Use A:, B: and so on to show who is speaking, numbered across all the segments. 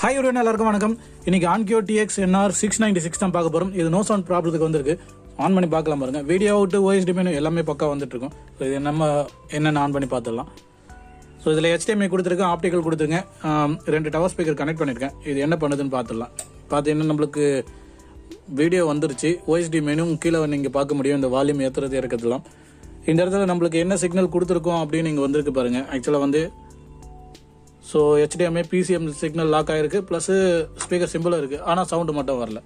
A: Hi everyone, எல்லாருக்கும் வணக்கம். இன்னைக்கு ஆன்கியோ TX NR 696 தான் பார்க்க போகிறோம். இது நோ சவுண்ட் ப்ராப்ளத்துக்கு வந்திருக்கு. ஆன் பண்ணி பார்க்கலாம் பாருங்க. வீடியோ அவுட்டு OSD மெனு எல்லாமே பக்கா வந்துட்டு இருக்கும். ஸோ இது நம்ம என்னென்ன ஆன் பண்ணி பார்த்துடலாம். ஸோ இதில் HDMI கொடுத்துருக்கேன், ஆப்டிக்கல் கொடுத்துருங்க, 2 டவர் ஸ்பீக்கர் கனெக்ட் பண்ணியிருக்கேன். இது என்ன பண்ணுதுன்னு பார்த்துடலாம். பார்த்தீங்கன்னா நம்மளுக்கு வீடியோ வந்துருச்சு. OSD மெனு கீழே நீங்கள் பார்க்க முடியும். இந்த வால்யூம் ஏற்றுறது இறக்கிறதுலாம். இந்த இடத்துல நம்மளுக்கு என்ன சிக்னல் கொடுத்துருக்கோம் அப்படின்னு இங்கே வந்திருக்கு பாருங்கள். ஆக்சுவலாக வந்து so HDMI PCM signal lock ஆகிருக்கு, ப்ளஸ் ஸ்பீக்கர் சிம்பிளாக இருக்குது, ஆனால் சவுண்டு மட்டும் வரல.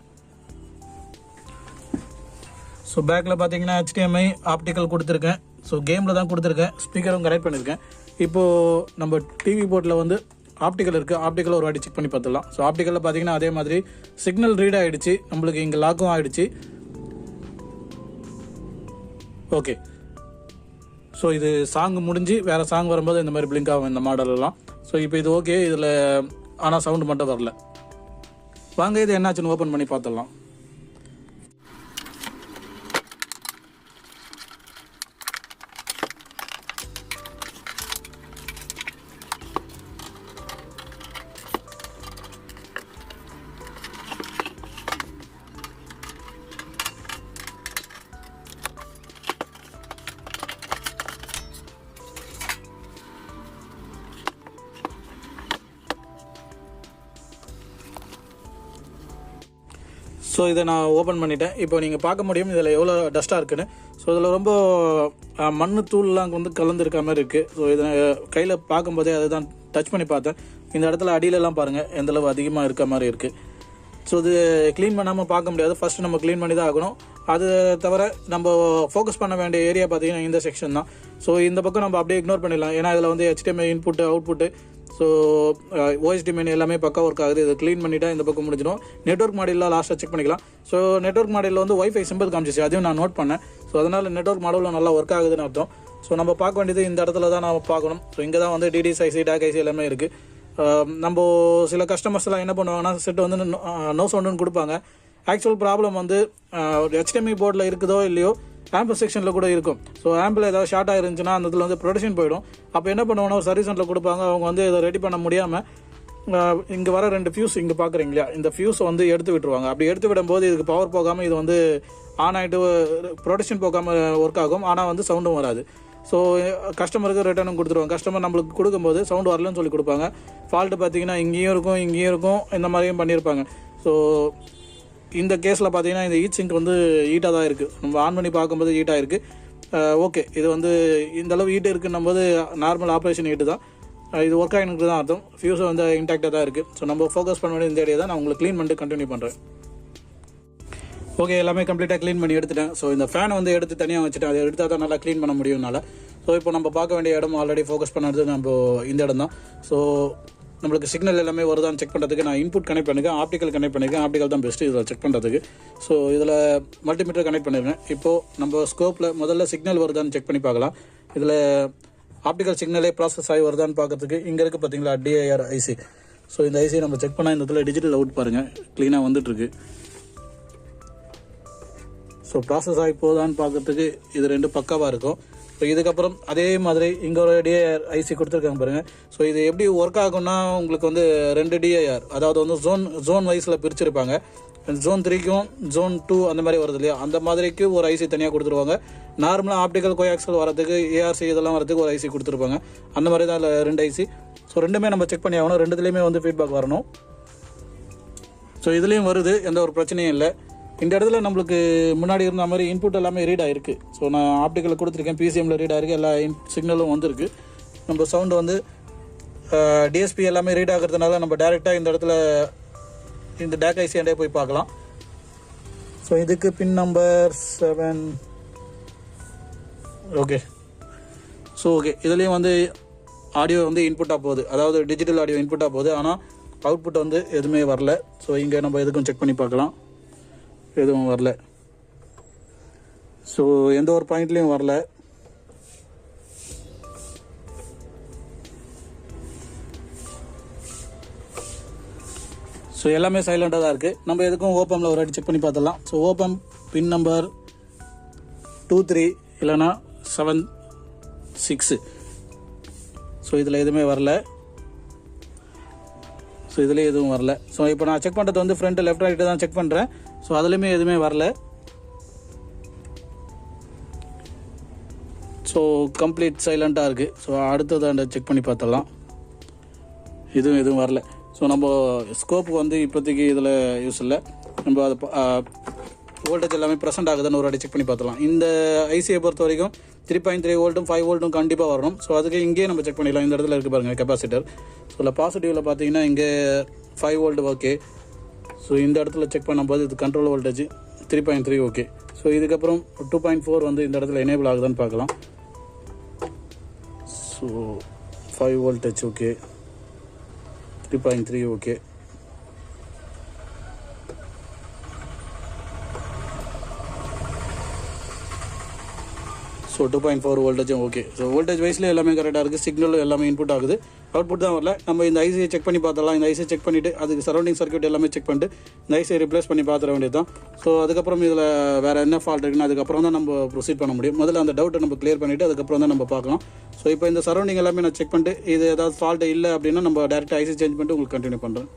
A: ஸோ பேக்கில் பார்த்தீங்கன்னா HDMI ஆப்டிக்கல் கொடுத்துருக்கேன். ஸோ கேமில் தான் கொடுத்துருக்கேன், ஸ்பீக்கரும் கனெக்ட் பண்ணியிருக்கேன். இப்போது நம்ம டிவி போர்ட்டில் வந்து ஆப்டிக்கல் இருக்குது, ஆப்டிக்கல் ஒரு வாட்டி செக் பண்ணி பார்த்துடலாம். ஸோ ஆப்டிக்கலில் பார்த்தீங்கன்னா அதே மாதிரி சிக்னல் ரீட் ஆகிடுச்சு, நம்மளுக்கு இங்கே லாக்கும் ஆகிடுச்சு. ஓகே, ஸோ இது சாங் முடிஞ்சு வேறு சாங் வரும்போது இந்த மாதிரி பிளிங்க் ஆகும் இந்த மாடலெல்லாம். ஸோ இப்போ இது ஓகே, இதில் ஆனால் சவுண்டு மட்டும் வரல. வாங்க இது என்னாச்சுன்னு ஓப்பன் பண்ணி பார்த்துடலாம். ஸோ இதை நான் ஓப்பன் பண்ணிட்டேன். இப்போ நீங்கள் பார்க்க முடியும் இதில் எவ்வளோ டஸ்ட்டாக இருக்குன்னு. ஸோ இதில் ரொம்ப மண் தூள்லாம் வந்து கலந்துருக்க மாதிரி இருக்குது. ஸோ இதை கையில் பார்க்கும்போதே அதை தான் டச் பண்ணி பார்த்தேன். இந்த இடத்துல அடியிலலாம் பாருங்கள் எந்தளவு அதிகமாக இருக்க மாதிரி இருக்குது. ஸோ இது க்ளீன் பண்ணாமல் பார்க்க முடியாது, ஃபஸ்ட்டு நம்ம க்ளீன் பண்ணி தான் ஆகணும். அது தவிர நம்ம ஃபோக்கஸ் பண்ண வேண்டிய ஏரியா பார்த்தீங்கன்னா இந்த செக்ஷன் தான். ஸோ இந்த பக்கம் நம்ம அப்படியே இக்னோர் பண்ணிடலாம், ஏன்னா இதில் வந்து HDMI input output, so OSD menu எல்லாமே பக்கா ஒர்க் ஆகுது. இதை க்ளீன் பண்ணிவிட்டா இந்த பக்கம் முடிஞ்சிடும். நெட்வொர்க் மாடலில் லாஸ்ட்டாக செக் பண்ணிக்கலாம். ஸோ நெட்வொர்க் மாடலில் வந்து வைஃபை சிம்பிள் காமிச்சிச்சு, அதையும் நான் நோட் பண்ணேன். ஸோ அதனால் நெட்வொர்க் மாடலில் நல்லா ஒர்க் ஆகுதுன்னு அர்த்தம். ஸோ நம்ம பார்க்க வேண்டியது இந்த இடத்துல தான் நம்ம பார்க்கணும். ஸோ இங்கே தான் வந்து DDS IC, DAC IC எல்லாமே இருக்குது. நம்ம சில கஸ்டமர்ஸ்லாம் என்ன பண்ணுவாங்கன்னா செட் வந்து நோ சவுண்டுன்னு கொடுப்பாங்க. ஆக்சுவல் ப்ராப்ளம் வந்து HDMI போர்டில் இருக்குதோ இல்லையோ ஆம்பிள் செக்ஷனில் கூட இருக்கும். ஸோ ஆம்பிள் ஏதாவது ஷார்ட் ஆகிருந்துச்சுன்னா அந்த இதில் வந்து ப்ரொடக்ஷன் போயிடும். அப்போ என்ன பண்ணுவாங்கன்னா ஒரு சர்வீஸ் சென்டரில் கொடுப்பாங்க, அவங்க வந்து இதை ரெடி பண்ண முடியாமல் இங்கே வர 2 ஃபியூஸ் இங்கே பார்க்குறீங்க இல்லையா, இந்த ஃபியூஸை வந்து எடுத்து விட்டுருவாங்க. அப்படி எடுத்து விடும்போது இதுக்கு பவர் போகாமல் இது வந்து ஆன் ஆகிட்டு ப்ரொடக்ஷன் போகாமல் ஒர்க் ஆகும், ஆனால் வந்து சவுண்டும் வராது. ஸோ கஸ்டமருக்கு ரிட்டர்னும் கொடுத்துருவாங்க. கஸ்டமர் நம்மளுக்கு கொடுக்கும்போது சவுண்டு வரலன்னு சொல்லி கொடுப்பாங்க. ஃபால்ட்டு பார்த்தீங்கன்னா இங்கேயும் இருக்கும், இந்த மாதிரியும் பண்ணியிருப்பாங்க. ஸோ இந்த கேஸில் பார்த்தீங்கன்னா இந்த ஹீட் சிங்க் வந்து ஹீட்டாக தான் இருக்குது. நம்ம ஆன் பண்ணி பார்க்கும்போது ஹீட்டாக இருக்குது. ஓகே, இது வந்து இந்தளவு ஹீட் இருக்குன்னும் போது நார்மல் ஆப்ரேஷன் ஹீட்டு தான், இது ஒர்க் ஆகினுக்கு தான் அர்த்தம். ஃபியூஸும் வந்து இன்டாக்டாக தான் இருக்குது. ஸோ நம்ம ஃபோக்கஸ் பண்ண வேண்டிய இந்த ஏரியா தான் நான் உங்களுக்கு க்ளீன் பண்ணிட்டு கண்டினியூ பண்ணுறேன். ஓகே, எல்லாமே கம்ப்ளீட்டாக க்ளீன் பண்ணி எடுத்துட்டேன். ஸோ இந்த ஃபேனை வந்து எடுத்து தனியாக வச்சுட்டேன், அதை எடுத்தால் தான் நல்லா க்ளீன் பண்ண முடியும்னால. ஸோ இப்போ நம்ம பார்க்க வேண்டிய இடம் ஆல்ரெடி ஃபோக்கஸ் பண்ணுறது நம்ம இந்த இடம் தான். ஸோ நம்மளுக்கு சிக்னல் எல்லாமே வருதான்னு செக் பண்ணுறதுக்கு நான் இன்புட் கனெக்ட் பண்ணியிருக்கேன், ஆப்டிக்கல் கனெக்ட் பண்ணியிருக்கேன். ஆப்டிக்கல் தான் பெஸ்ட்டு இதில் செக் பண்ணுறதுக்கு. ஸோ இதில் மல்டிமீட்டர் கனெக்ட் பண்ணியிருக்கேன். இப்போது நம்ம ஸ்கோப்பில் முதல்ல சிக்னல் வருதான்னு செக் பண்ணி பார்க்கலாம். இதில் ஆப்டிக்கல் சிக்னலே ப்ராசஸ் ஆகி வருதான்னு பார்க்கறதுக்கு இங்கே இருக்குது பார்த்தீங்களா, DIR IC. ஸோ இந்த IC நம்ம செக் பண்ணால் இந்த இடத்துல டிஜிட்டல் அவுட் பாருங்கள் க்ளீனாக வந்துட்டுருக்கு. ஸோ ப்ராசஸ் ஆகி போதான்னு பார்க்கறதுக்கு இது 2 பக்காவாக இருக்கும். ஸோ இதுக்கப்புறம் அதே மாதிரி இங்கே ஒரு DIR IC கொடுத்துருக்காங்க பாருங்கள். ஸோ இது எப்படி ஒர்க் ஆகும்னா உங்களுக்கு வந்து 2 DIR, அதாவது வந்து ஜோன் வைஸில் பிரிச்சிருப்பாங்க. ஜோன் 3க்கும் ஜோன் 2 அந்த மாதிரி வருது இல்லையா, அந்த மாதிரிக்கு ஒரு IC தனியாக கொடுத்துருவாங்க. நார்மலாக ஆப்டிக்கல் கோஆக்சல் வரதுக்கு ARC இதெல்லாம் வரதுக்கு ஒரு IC கொடுத்துருப்பாங்க. அந்த மாதிரி தான் அதில் 2 IC. ஸோ ரெண்டுமே நம்ம செக் பண்ணி ஆகணும், 2துலேயுமே வந்து ஃபீட்பேக் வரணும். ஸோ இதுலேயும் வருது, எந்த ஒரு பிரச்சனையும் இல்லை. இந்த இடத்துல நம்மளுக்கு முன்னாடி இருந்த மாதிரி இன்புட் எல்லாமே ரீட் ஆகிருக்கு. ஸோ நான் ஆப்டிக்கலில் கொடுத்துருக்கேன், PCMல ரீட் ஆகிருக்கு, எல்லா சிக்னலும் வந்துருக்கு. நம்ம சவுண்டு வந்து DSP எல்லாமே ரீட் ஆகிறதுனால நம்ம டேரெக்டாக இந்த இடத்துல இந்த DAC IC ஆண்டே போய் பார்க்கலாம். ஸோ இதுக்கு பின் நம்பர் 7. ஓகே, ஸோ ஓகே, இதுலேயும் வந்து ஆடியோ வந்து இன்புட்டாக போகுது, அதாவது டிஜிட்டல் ஆடியோ இன்புட்டாக போகுது, ஆனால் அவுட்புட் வந்து எதுவுமே வரல. ஸோ இங்கே நம்ம எதுக்கும் செக் பண்ணி பார்க்கலாம், எதுவும் வரல. ஸோ எந்த ஒரு பாயிண்ட்லேயும் வரல. ஸோ எல்லாமே சைலண்டாக தான் இருக்குது. நம்ம எதுக்கும் ஓப்பமில் ஒரு வாட்டி செக் பண்ணி பார்த்துடலாம். ஸோ ஓப்பம் பின் நம்பர் 23 இல்லைனா 76. ஸோ இதில் எதுவுமே வரல. ஸோ இதுலேயே எதுவும் வரல. ஸோ இப்போ நான் செக் பண்ணுறது வந்து ஃப்ரண்ட் லெஃப்ட் ரைட்டு தான் செக் பண்ணுறேன். ஸோ அதுலேயுமே எதுவுமே வரல. ஸோ கம்ப்ளீட் சைலண்ட்டாக இருக்குது. ஸோ அடுத்தது அந்த செக் பண்ணி பார்த்துடலாம். எதுவும் வரல. ஸோ நம்ம ஸ்கோப்புக்கு வந்து இப்போதைக்கு இதில் யூஸ் இல்லை. நம்ம அதை வோல்டேஜ் எல்லாமே ப்ரெசென்ட் ஆகுதுன்னு ஒரு வாட்டி செக் பண்ணி பார்த்துலாம். இந்த ஐசியை பொறுத்த வரைக்கும் 3.3 வோல்ட்டும் 5 வோல்ட்டும் கண்டிப்பாக வரணும். ஸோ அதுக்கு இங்கேயே நம்ம செக் பண்ணிடலாம். இந்த இடத்துல இருக்குது பாருங்கள் கெப்பாசிட்டர். ஸோ இல்லை பாசிட்டிவில் பார்த்தீங்கன்னா இங்கே 5 வோல்ட் ஓகே. ஸோ இந்த இடத்துல செக் பண்ணும்போது இது கண்ட்ரோல் வோல்டேஜ் 3.3 ஓகே. ஸோ இதுக்கப்புறம் 2.4 வந்து இந்த இடத்துல எனேபிள் ஆகுதான்னு பார்க்கலாம். So 5 voltage okay, 3.3 okay. So 2.4 வோல்டேஜும் ஓகே. ஸோ வோல்டேஜ் வைஸில் எல்லாமே கரெக்டாக இருக்குது. சிக்னலும் எல்லாமே இன்புட் ஆகுது. அவுட்புட் தான் வரல. நம்ம இந்த ஐசியை செக் பண்ணி பார்த்தலாம். இந்த ஐசியை செக் பண்ணிவிட்டு அதுக்கு சரௌண்டிங் சர்க்யூட் எல்லாமே செக் பண்ணிட்டு இந்த ஐசியை ரிப்ளேஸ் பண்ணி பார்த்துட வேண்டியது தான். ஸோ அதுக்கப்புறம் இதில் வேறு என்ன ஃபால்ட் இருக்குன்னு அதுக்கப்புறம் தான் நம்ம ப்ரொசீட் பண்ண முடியும். முதல்ல அந்த டவுட்டை நம்ம கிளியர் பண்ணிவிட்டு அதுக்கப்புறம் தான் நம்ம பார்க்கலாம். ஸோ இப்போ இந்த சரௌண்டிங் எல்லாமே நான் செக் பண்ணிட்டு இது ஏதாவது ஃபால்ட் இல்லை அப்படின்னா நம்ம டேரெக்டாக ஐசி சேஞ்ச் பண்ணிட்டு உங்களுக்கு கண்டினியூ பண்ணுறேன்.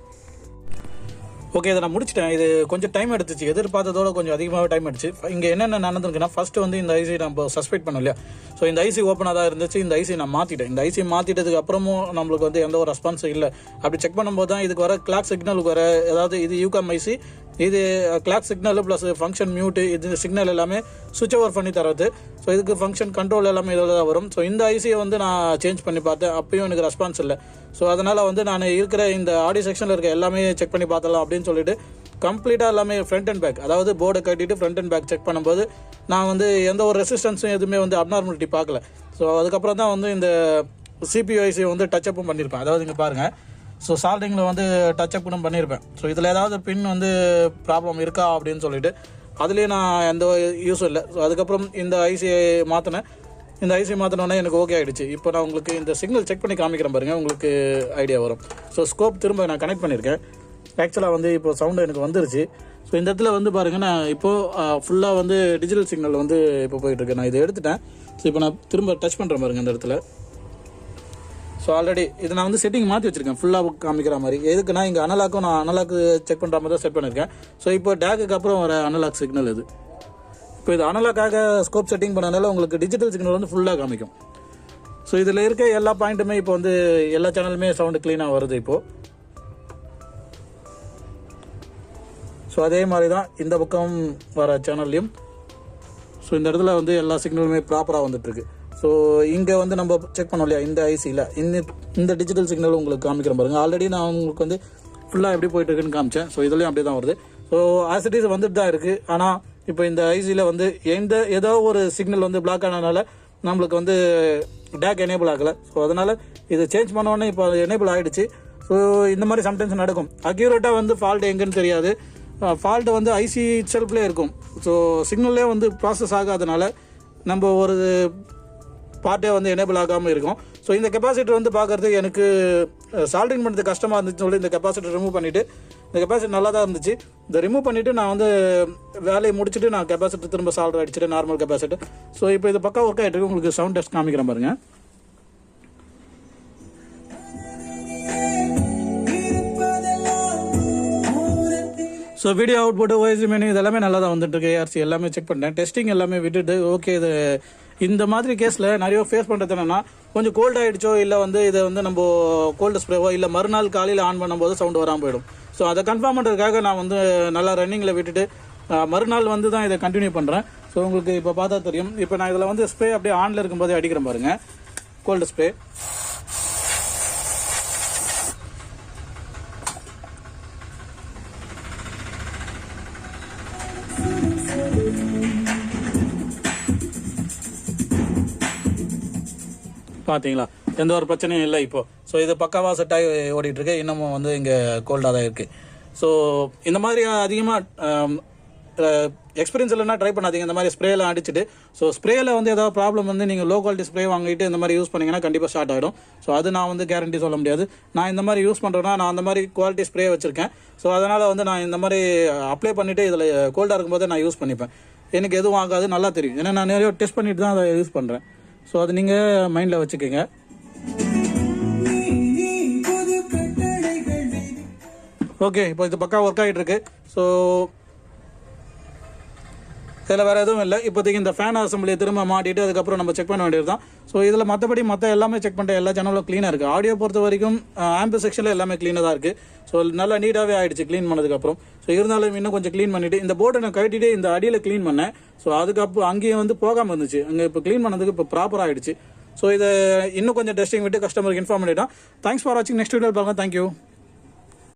A: ஓகே, இதை நான் முடிச்சிட்டேன். இது கொஞ்சம் டைம் எடுத்துச்சு, எதிர்பார்த்ததோட கொஞ்சம் அதிகமாக டைம் எடுச்சு. இங்கே என்னென்ன நடந்திருக்குன்னா, ஃபஸ்ட்டு வந்து இந்த ஐசி நம்ம சஸ்பெக்ட் பண்ணோம் இல்லையா. ஸோ இந்த ஐசி ஓப்பனாக தான் இருந்துச்சு. இந்த ஐசி நான் மாற்றிட்டேன். இந்த ஐசி மாற்றிட்டதுக்கு அப்புறமும் நம்மளுக்கு வந்து எந்த ஒரு ரெஸ்பான்ஸ் இல்லை. அப்படி செக் பண்ணும்போது தான் இதுக்கு வர கிளாக் சிக்னலுக்கு வர, அதாவது இது யூகாம் ஐசி, இது clock signal plus function mute, இது சிக்னல் எல்லாமே சுவிட்ச் ஓவர் பண்ணி தரது. ஸோ இதுக்கு ஃபங்க்ஷன் கண்ட்ரோல் எல்லாமே இதில் தான் வரும். ஸோ இந்த ஐசியை வந்து நான் சேஞ்ச் பண்ணி பார்த்தேன். அப்பயும் எனக்கு ரெஸ்பான்ஸ் இல்லை. ஸோ அதனால் வந்து நான் இருக்கிற இந்த ஆடியோ செக்ஷனில் இருக்க எல்லாமே செக் பண்ணி பார்த்தலாம் அப்படின்னு சொல்லிட்டு கம்ப்ளீட்டாக எல்லாமே ஃப்ரண்ட் அண்ட் பேக், அதாவது போர்டை கட்டிட்டு ஃப்ரண்ட் அண்ட் பேக் செக் பண்ணும்போது நான் வந்து எந்த ஒரு ரெசிஸ்டன்ஸும் எதுவுமே வந்து அப்நார்மலிட்டி பார்க்கல. ஸோ அதுக்கப்புறம் தான் வந்து இந்த சிபியூ ஐசியை வந்து டச்சப்பும் பண்ணியிருப்பேன். அதாவது இங்கே பாருங்கள். ஸோ சால்டிங்கில் வந்து டச்சப் கூட பண்ணியிருப்பேன். ஸோ இதில் ஏதாவது பின் வந்து ப்ராப்ளம் இருக்கா அப்படின்னு சொல்லிட்டு அதுலேயே நான் எந்த யூஸும் இல்லை. ஸோ அதுக்கப்புறம் இந்த ஐசியை மாற்றினேன். இந்த ஐசி மாற்றினோடனே எனக்கு ஓகே ஆகிடுச்சு. இப்போ நான் உங்களுக்கு இந்த சிக்னல் செக் பண்ணி காமிக்கிறேன் பாருங்கள், உங்களுக்கு ஐடியா வரும். ஸோ ஸ்கோப் திரும்ப நான் கனெக்ட் பண்ணியிருக்கேன். ஆக்சுவலாக வந்து இப்போ சவுண்டு எனக்கு வந்துருச்சு. ஸோ இந்த இடத்துல வந்து பாருங்கள், நான் இப்போது ஃபுல்லாக வந்து டிஜிட்டல் சிக்னல் வந்து இப்போ போயிட்டுருக்கு. நான் இதை எடுத்துட்டேன். ஸோ இப்போ நான் திரும்ப டச் பண்ணுறேன் பாருங்கள் இந்த இடத்துல. ஸோ ஆல்ரெடி இதை நான் வந்து செட்டிங் மாற்றி வச்சுருக்கேன் ஃபுல்லாக காமிக்கிற மாதிரி. எதுக்குன்னா இங்கே அனலாக்கும் நான் அனலாக்கு செக் பண்ணுற மாதிரி தான் செட் பண்ணியிருக்கேன். ஸோ இப்போ டேக்குக்கு அப்புறம் வர அனலாக் சிக்னல் இது. இப்போ இது அனலாக்காக ஸ்கோப் செட்டிங் பண்ணனால உங்களுக்கு டிஜிட்டல் சிக்னல் வந்து ஃபுல்லாக காமிக்கும். ஸோ இதில் இருக்க எல்லா பாயிண்ட்டுமே இப்போ வந்து எல்லா சேனலுமே சவுண்டு க்ளீனாக வருது இப்போது. ஸோ அதே மாதிரி தான் இந்த பக்கம் வர சேனல்லையும். ஸோ இந்த இடத்துல வந்து எல்லா சிக்னலுமே ப்ராப்பராக வந்துட்டுருக்கு. ஸோ இங்கே வந்து நம்ம செக் பண்ணோம் இல்லையா, இந்த ஐசியில் இந்த டிஜிட்டல் சிக்னல் உங்களுக்கு காமிக்கிறேன் பாருங்கள். ஆல்ரெடி நான் உங்களுக்கு வந்து ஃபுல்லாக எப்படி போயிட்டுருக்குன்னு காமிச்சேன். ஸோ இதுலேயும் அப்படியே தான் வருது. ஸோ ஆசிட்டிஸ் வந்துட்டு தான் இருக்குது. ஆனால் இப்போ இந்த ஐசியில் வந்து ஏதோ ஒரு சிக்னல் வந்து பிளாக் ஆனதுனால நம்மளுக்கு வந்து டேக் எனேபிள் ஆகலை. ஸோ அதனால் இது சேஞ்ச் பண்ணோன்னே இப்போ எனேபிள் ஆகிடுச்சு. ஸோ இந்த மாதிரி சம்டைம்ஸ் நடக்கும். அக்யூரேட்டாக வந்து ஃபால்ட் எங்கேன்னு தெரியாது. ஃபால்ட் வந்து ஐசி செல்ஃப்லேயே இருக்கும். ஸோ சிக்னல்லே வந்து ப்ராசஸ் ஆகாதனால நம்ம ஒரு பார்ட்டே வந்து எனேபிள் ஆகாமல் இருக்கும். ஸோ இந்த கெப்பாசிட்டர் வந்து பார்க்குறதுக்கு எனக்கு சால்டிங் பண்ணுறது கஷ்டமாக இருந்துச்சுன்னு சொல்லி இந்த கெப்பாசிட்டர் ரிமூவ் பண்ணிவிட்டு, இந்த கெப்பாசிட்டர் நல்லா தான் இருந்துச்சு. இதை ரிமூவ் பண்ணிவிட்டு நான் வந்து வேலையை முடிச்சுட்டு நான் கெப்பாசிட்டர் திரும்ப சால்டர் அடிச்சுட்டு நார்மல் கெப்பாசிட்டர். ஸோ இப்போ இது பக்கா ஒர்க் ஆகிட்டு உங்களுக்கு சவுண்ட் டெஸ்ட் காமிக்கிறேன் பாருங்கள். So video output OSC menu இதெல்லாமே நல்லா தான் வந்துட்டுருக்கு. ஏஆர்சி எல்லாமே செக் பண்ணிட்டேன். டெஸ்டிங் எல்லாமே விட்டுட்டு ஓகே. இது இந்த மாதிரி கேஸில் நிறைய ஃபேஸ் பண்ணுறது என்னென்னா, கொஞ்சம் கோல்ட் ஆகிடுச்சோ இல்லை வந்து இதை வந்து நம்ம கோல்டு ஸ்ப்ரேவோ இல்லை மறுநாள் காலையில் ஆன் பண்ணும்போது சவுண்டு வராமல் போயிடும். ஸோ அதை கன்ஃபார்ம் பண்ணுறதுக்காக நான் வந்து நல்லா ரன்னிங்கில் விட்டுட்டு மறுநாள் வந்து தான் இதை கண்டினியூ பண்ணுறேன். ஸோ உங்களுக்கு இப்போ பார்த்தா தெரியும். இப்போ நான் இதில் வந்து ஸ்ப்ரே அப்படியே ஆனில் இருக்கும்போதே அடிக்கிறேன் பாருங்கள், கோல்டு ஸ்ப்ரே. பார்த்தீங்களா, எந்த ஒரு பிரச்சனையும் இல்லை இப்போ. ஸோ இது பக்காவாக செட் ஆகி ஓடிட்டுருக்கு. இன்னமும் வந்து இங்கே கோல்டாக தான் இருக்குது. ஸோ இந்த மாதிரி அதிகமாக எக்ஸ்பீரியன்ஸ் இல்லைன்னா ட்ரை பண்ணாதீங்க. இந்த மாதிரி ஸ்ப்ரேலாம் அடிச்சுட்டு, ஸோ ஸ்ப்ரேயில் வந்து ஏதாவது ப்ராப்ளம் வந்து நீங்கள் லோ குவாலிட்டி ஸ்ப்ரே வாங்கிட்டு இந்த மாதிரி யூஸ் பண்ணிங்கன்னா கண்டிப்பாக ஸ்டார்ட் ஆகிடும். ஸோ அது நான் வந்து கேரண்டி சொல்ல முடியாது. நான் இந்த மாதிரி யூஸ் பண்ணுறேன்னா நான் அந்த மாதிரி குவாலிட்டி ஸ்ப்ரே வச்சுருக்கேன். ஸோ அதனால் வந்து நான் இந்த மாதிரி அப்ளை பண்ணிவிட்டு இதில் கோல்டாக இருக்கும்போது நான் யூஸ் பண்ணிப்பேன். எனக்கு எதுவும் ஆகாது, நல்லா தெரியும். ஏன்னா நான் நிறைய டெஸ்ட் பண்ணிட்டு தான் அதை யூஸ் பண்ணுறேன். ஸோ அது நீங்கள் மைண்டில் வச்சுக்கோங்க. ஓகே, இப்போ இது பக்கா ஒர்க் ஆகிட்டு இருக்கு. ஸோ இதில் வேறு எதுவும் இல்லை. இப்போதைக்கு இந்த ஃபேன் அசம்பிளியை திரும்ப மாட்டிட்டு அதுக்கப்புறம் நம்ம செக் பண்ண வேண்டியது தான். ஸோ இதில் மற்றபடி மற்ற எல்லாமே செக் பண்ணிட்டு எல்லா சேனலும் க்ளீனாக இருக்குது. ஆடியோ பொறுத்த வரைக்கும் ஆம்பு செக்ஷனில் எல்லாமே க்ளீனாக தான் இருக்குது. ஸோ நல்லா நீட்டாகவே ஆகிடுச்சு க்ளீன் பண்ணதுக்கப்புறம். ஸோ இருந்தாலும் இன்னும் கொஞ்சம் க்ளீன் பண்ணிவிட்டு இந்த போர்டை நான் கட்டிட்டு இந்த அடியில் க்ளீன் பண்ணேன். ஸோ அதுக்கப்புறம் அங்கேயும் வந்து போகாமல் இருந்துச்சு. அங்கே இப்போ க்ளீன் பண்ணதுக்கு இப்போ ப்ராப்பராக ஆகிடுச்சு. ஸோ இதை இன்னும் கொஞ்சம் டெஸ்டிங் விட்டு கஸ்டமருக்கு இன்ஃபார்ம் பண்ணிட்டோம். தேங்க்ஸ் ஃபார் வாட்சிங். நெக்ஸ்ட் வீடியோ பாருங்கள். தேங்க்யூ.